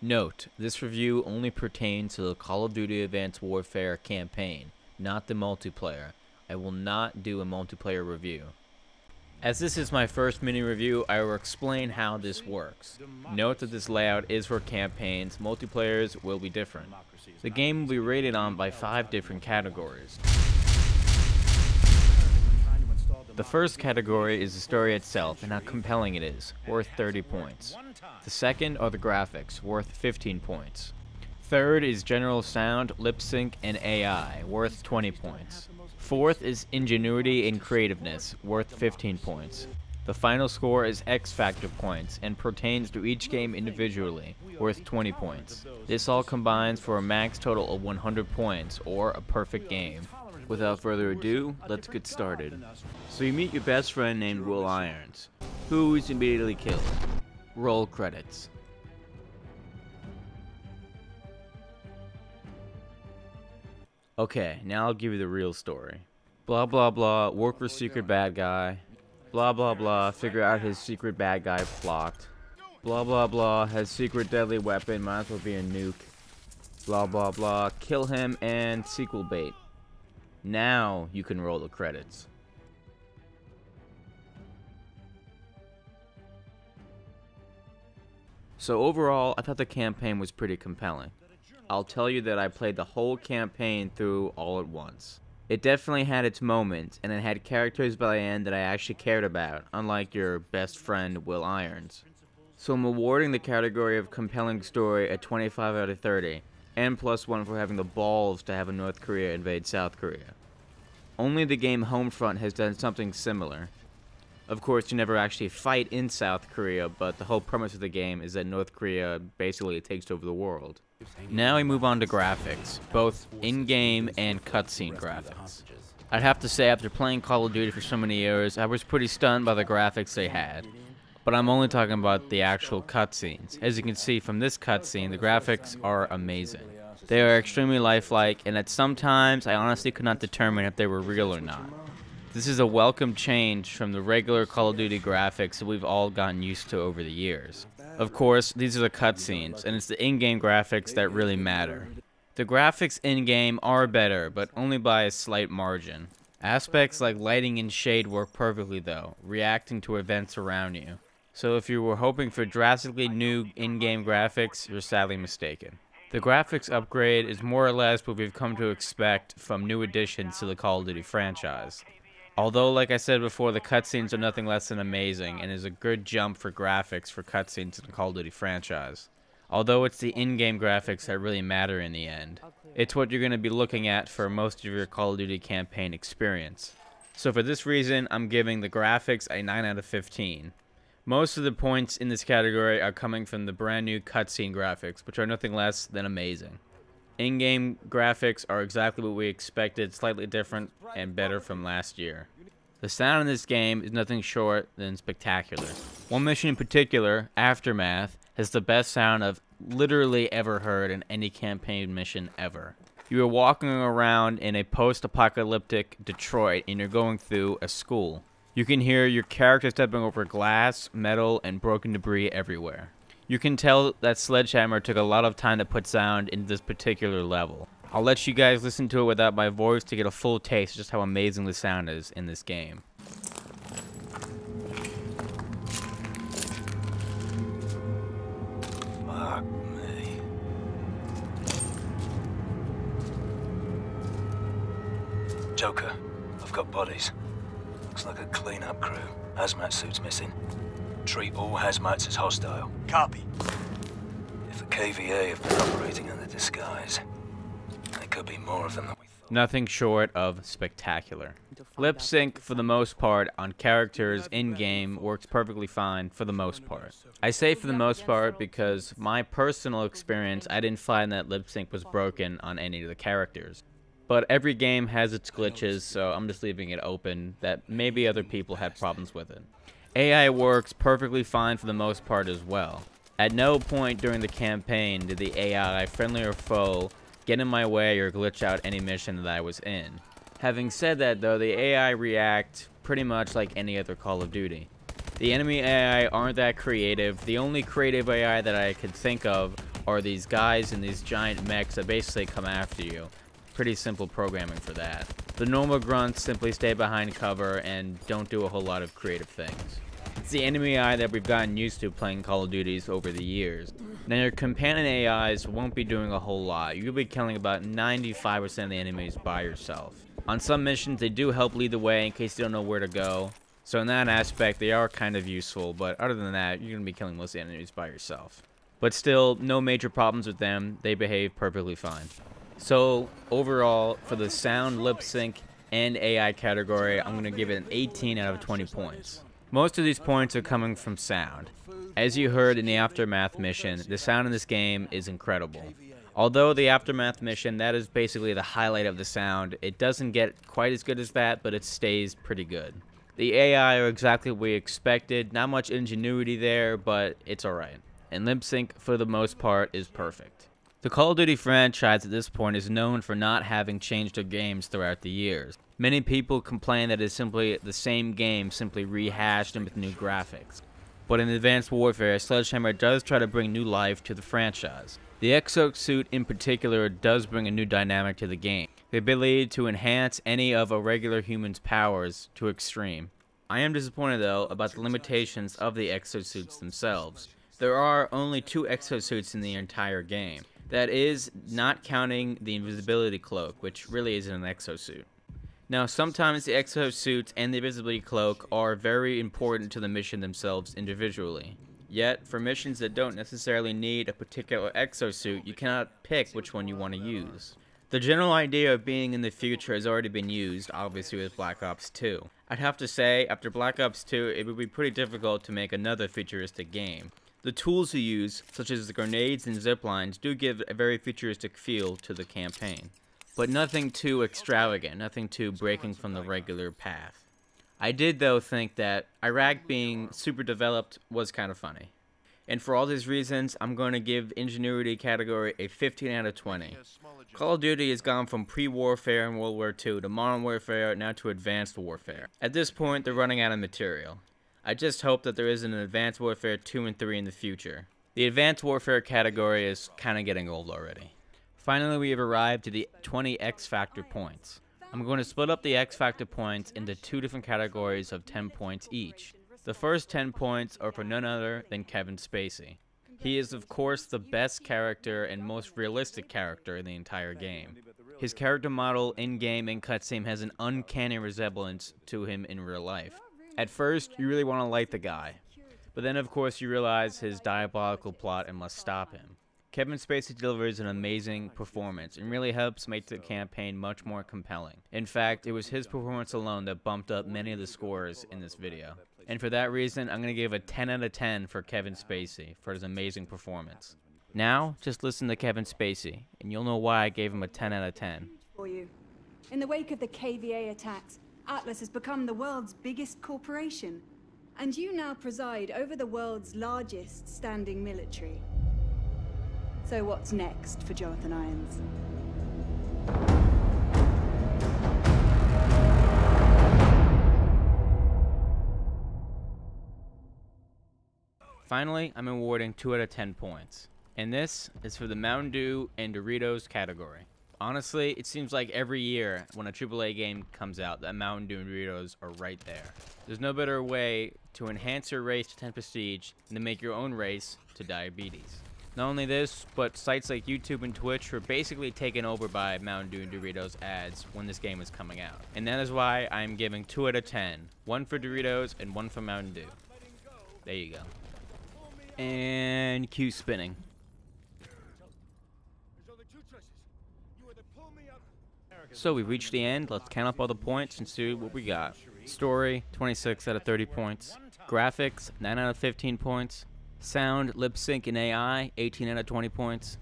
Note, this review only pertains to the Call of Duty Advanced Warfare campaign, not the multiplayer. I will not do a multiplayer review. As this is my first mini review, I will explain how this works. Note that this layout is for campaigns, multiplayers will be different. The game will be rated on by 5 different categories. The first category is the story itself and how compelling it is, worth 30 points. The second are the graphics, worth 15 points. Third is general sound, lip sync, and AI, worth 20 points. Fourth is ingenuity and creativeness, worth 15 points. The final score is X Factor points and pertains to each game individually, worth 20 points. This all combines for a max total of 100 points, or a perfect game. Without further ado, let's get started. So you meet your best friend named Will Irons, who is immediately killed. Roll credits. Okay, now I'll give you the real story. Blah blah blah, work for secret bad guy. Blah blah blah, figure out his secret bad guy plot. Blah blah blah, has secret deadly weapon, might as well be a nuke. Blah blah blah, kill him and sequel bait. Now you can roll the credits. So overall, I thought the campaign was pretty compelling. I'll tell you that I played the whole campaign through all at once. It definitely had its moments, and it had characters by the end that I actually cared about, unlike your best friend, Will Irons. So I'm awarding the category of compelling story a 25 out of 30, and +1 for having the balls to have a North Korea invade South Korea. Only the game Homefront has done something similar. Of course, you never actually fight in South Korea, but the whole premise of the game is that North Korea basically takes over the world. Now we move on to graphics, both in-game and cutscene graphics. I'd have to say, after playing Call of Duty for so many years, I was pretty stunned by the graphics they had. But I'm only talking about the actual cutscenes. As you can see from this cutscene, the graphics are amazing. They are extremely lifelike, and at some times I honestly could not determine if they were real or not. This is a welcome change from the regular Call of Duty graphics that we've all gotten used to over the years. Of course, these are the cutscenes, and it's the in-game graphics that really matter. The graphics in-game are better, but only by a slight margin. Aspects like lighting and shade work perfectly though, reacting to events around you. So if you were hoping for drastically new in-game graphics, you're sadly mistaken. The graphics upgrade is more or less what we've come to expect from new additions to the Call of Duty franchise. Although, like I said before, the cutscenes are nothing less than amazing, and is a good jump for graphics for cutscenes in the Call of Duty franchise. Although it's the in-game graphics that really matter in the end. It's what you're going to be looking at for most of your Call of Duty campaign experience. So for this reason, I'm giving the graphics a 9 out of 15. Most of the points in this category are coming from the brand new cutscene graphics, which are nothing less than amazing. In-game graphics are exactly what we expected, slightly different and better from last year. The sound in this game is nothing short than spectacular. One mission in particular, Aftermath, has the best sound I've literally ever heard in any campaign mission ever. You are walking around in a post-apocalyptic Detroit and you're going through a school. You can hear your character stepping over glass, metal, and broken debris everywhere. You can tell that Sledgehammer took a lot of time to put sound into this particular level. I'll let you guys listen to it without my voice to get a full taste of just how amazing the sound is in this game. Fuck me. Joker, I've got bodies. Looks like a clean-up crew. Hazmat suits missing. Treat all hazmats as hostile. Copy. If the KVA have been operating under disguise, there could be more of them than we thought. Nothing short of spectacular. Lip sync, for the most part, on characters in-game works perfectly fine for the most part. I say for the most part because my personal experience, I didn't find that lip sync was broken on any of the characters. But every game has its glitches, so I'm just leaving it open that maybe other people had problems with it. AI works perfectly fine for the most part as well. At no point during the campaign did the AI, friendly or foe, get in my way, or glitch out any mission that I was in. Having said that though, the AI react pretty much like any other Call of Duty. The enemy AI aren't that creative. The only creative AI that I could think of are these guys in these giant mechs that basically come after you. Pretty simple programming for that. The normal grunts simply stay behind cover and don't do a whole lot of creative things. It's the enemy AI that we've gotten used to playing Call of Duties over the years. Now your companion AIs won't be doing a whole lot. You'll be killing about 95% of the enemies by yourself. On some missions they do help lead the way in case you don't know where to go. So in that aspect they are kind of useful, but other than that you're going to be killing most of the enemies by yourself. But still, no major problems with them. They behave perfectly fine. So overall, for the sound, lip sync, and AI category, I'm going to give it an 18 out of 20 points. Most of these points are coming from sound. As you heard in the Aftermath mission, the sound in this game is incredible. Although the Aftermath mission, that is basically the highlight of the sound, it doesn't get quite as good as that, but it stays pretty good. The AI are exactly what we expected. Not much ingenuity there, but it's alright. And lip sync, for the most part, is perfect. The Call of Duty franchise at this point is known for not having changed their games throughout the years. Many people complain that it's simply the same game, simply rehashed and with new graphics. But in Advanced Warfare, Sledgehammer does try to bring new life to the franchise. The exosuit in particular does bring a new dynamic to the game, the ability to enhance any of a regular human's powers to extreme. I am disappointed though about the limitations of the exosuits themselves. There are only 2 exosuits in the entire game. That is, not counting the invisibility cloak, which really isn't an exosuit. Now, sometimes the exosuits and the invisibility cloak are very important to the mission themselves individually. Yet, for missions that don't necessarily need a particular exosuit, you cannot pick which one you want to use. The general idea of being in the future has already been used, obviously with Black Ops 2. I'd have to say, after Black Ops 2, it would be pretty difficult to make another futuristic game. The tools you use, such as the grenades and ziplines, do give a very futuristic feel to the campaign. But nothing too extravagant, nothing too breaking from the regular path. I did though think that Iraq being super developed was kind of funny. And for all these reasons, I'm going to give Ingenuity category a 15 out of 20. Call of Duty has gone from pre-warfare in World War II to modern warfare, now to advanced warfare. At this point, they're running out of material. I just hope that there isn't an Advanced Warfare 2 and 3 in the future. The Advanced Warfare category is kind of getting old already. Finally, we have arrived to the 20 X Factor points. I'm going to split up the X Factor points into 2 different categories of 10 points each. The first 10 points are for none other than Kevin Spacey. He is of course the best character and most realistic character in the entire game. His character model in-game and cutscene has an uncanny resemblance to him in real life. At first, you really want to like the guy, but then of course you realize his diabolical plot and must stop him. Kevin Spacey delivers an amazing performance and really helps make the campaign much more compelling. In fact, it was his performance alone that bumped up many of the scores in this video. And for that reason, I'm going to give a 10 out of 10 for Kevin Spacey for his amazing performance. Now, just listen to Kevin Spacey, and you'll know why I gave him a 10 out of 10. For you. In the wake of the KVA attacks, Atlas has become the world's biggest corporation, and you now preside over the world's largest standing military. So what's next for Jonathan Irons? Finally, I'm awarding 2 out of 10 points. And this is for the Mountain Dew and Doritos category. Honestly, it seems like every year when a AAA game comes out, that Mountain Dew and Doritos are right there. There's no better way to enhance your race to 10 prestige than to make your own race to diabetes. Not only this, but sites like YouTube and Twitch were basically taken over by Mountain Dew and Doritos ads when this game was coming out. And that is why I'm giving 2 out of 10. 1 for Doritos and 1 for Mountain Dew. There you go. And cue spinning. So we've reached the end. Let's count up all the points and see what we got. Story, 26 out of 30 points. Graphics, 9 out of 15 points. Sound, lip sync, and AI, 18 out of 20 points.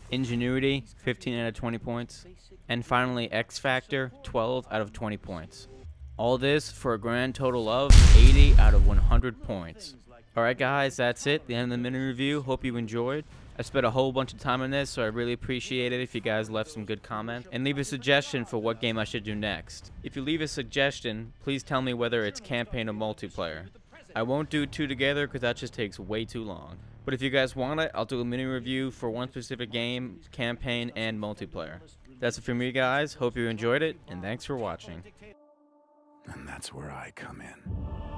Ingenuity, 15 out of 20 points. And finally, X Factor, 12 out of 20 points. All this for a grand total of 80 out of 100 points. Alright guys, that's it. The end of the mini review. Hope you enjoyed. I spent a whole bunch of time on this, so I really appreciate it if you guys left some good comments and leave a suggestion for what game I should do next. If you leave a suggestion, please tell me whether it's campaign or multiplayer. I won't do two together because that just takes way too long. But if you guys want it, I'll do a mini review for one specific game, campaign, and multiplayer. That's it for me, guys. Hope you enjoyed it, and thanks for watching. And that's where I come in.